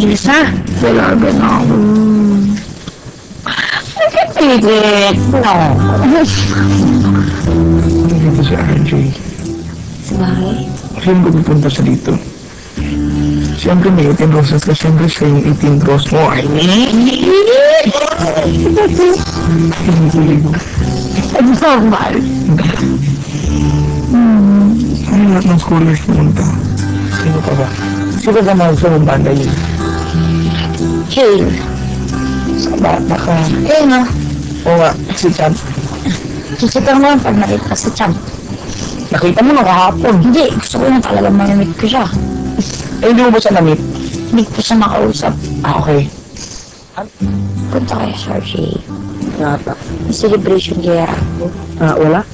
na siya. Dalaga na ako. Pigit! No. Dito si RJ. Sa bahay? Saan ko pupunta siya dito? Siyempre may 18 roses ka. Siyempre siya yung 18 rose mo. Ay, Ano normal? Ano lahat ng scholars pumunta? Sino pa ba? Sino ka mahal sa banda yun? Hey. Sa bata ka. Eh nga. Oo nga, si Chad. Sisipang mo pag nakita si Chad. Nakita mo na kahapon. Hindi, gusto ko na talaga mamimit ko siya. Eh, hindi mo ba siya na-meet? Hindi ko siya makausap. Ah, okay. Punta kayo sa RCA. Nata. May celebration kaya. Ah, wala?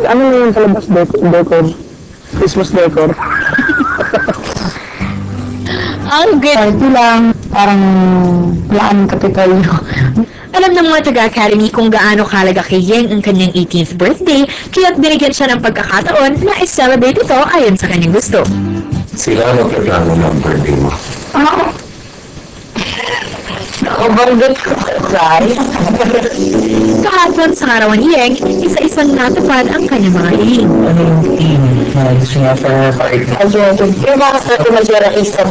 Ano na yung kalabas decor? Christmas decor? Ang good. Party lang. Parang laan kapitolyo. Alam ng mga taga-academy kung gaano kahalaga kay Yeng ang kanyang 18th birthday, kaya't binigyan siya ng pagkakataon na i-celebrate ito ayon sa kanyang gusto. Sila magkaplano ng birthday mo. Nakabanggit ko kasi. Kahapon sa karawan ni Yeng, isa-isang natupad ang kanyang mga hiling. Ano yung team na gusto niya for her party? Ayun. Yung mga sa mag-release ko.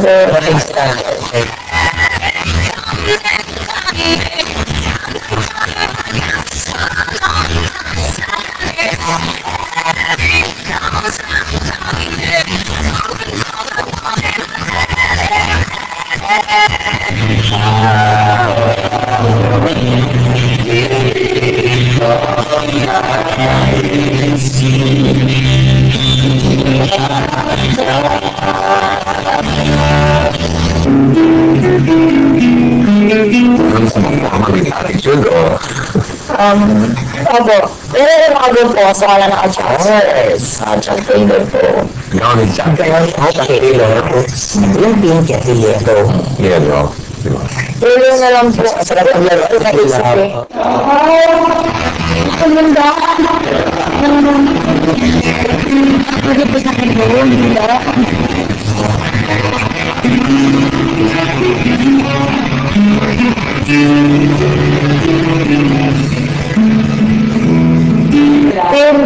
Ano sa mga magiging attitude o? Opo. Pero nakagod po. So, wala naka-chat. Yes! Naka-chat Taylor po. Ikaw ni Jack. Ako sa Taylor. Yung pink kasi yellow. Yeah, bro. Diba? Taylor na lang po. Sa naglaro. Naisip ko. Ang ganda. Pwede po sa akin po. Ang ganda.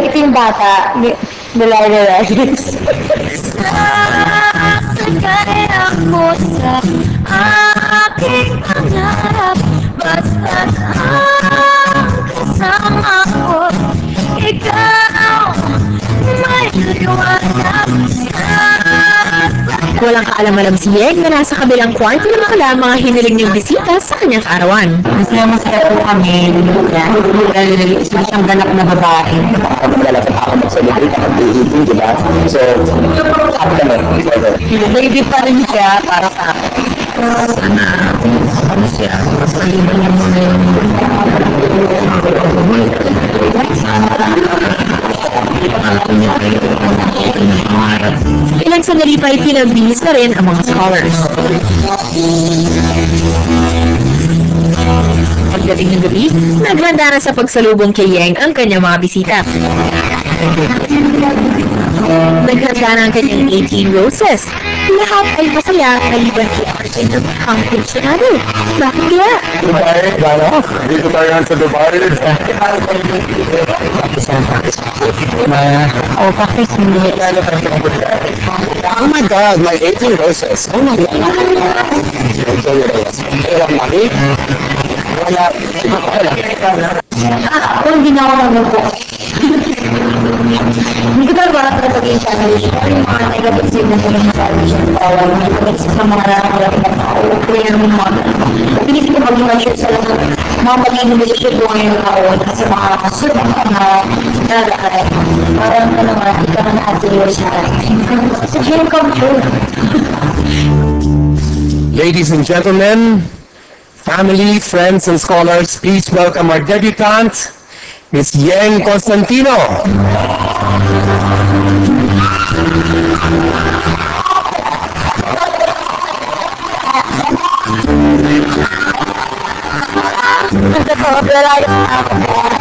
Ito yung bata. Dalay. Kaya ako sa aking pangarap, basta't ang kasama ko, ikaw may liwanag sa Walang kaalam-alam si Yeng na nasa kabilang kwarto na makala mga hiniling niyang bisita sa kanyang arawan. Masaya po kami. Dahil isa siyang ganap na babae. Ako talaga ako mag-celebrate ako mag-iitin, diba? So, sabi kami, Lady pa rin siya para sa akin. sana kung ano siya, masaliban niya muna yung alam niya kayo ng pangarap. Ilang sandali pa ay pinagbihis na rin ang mga scholars. Pagdating ng gabi, naghanda na sa pagsalubong kay Yeng ang kanyang mga bisita. Naghanda na ang kanyang 18 roses. Lahat ay masaya, maliban kay RJ ang pensionado. Bakit kaya? Dubai, gano'n? Dito tayo yan sa Dubai. Practice hindi. Oh my God, my 18 roses. Oh my God. Wala mami? Wala. Kung ginawa naman po. Hindi ko talaga kapag-in siya na yung mga nagabitsig na siya sa siya. Mga nagabitsig sa mga nakakalapit na tao. Kaya naman mga pinisip ko mag-measure sa lahat. Mga magiging decision ko ngayon tao sa mga kasunod na nalakay. Parang ano nga, ikaw na ate yung siya. Sa dream come true. Ladies and gentlemen, family, friends, and scholars, please welcome our debutante, Miss Yeng Constantino. Pero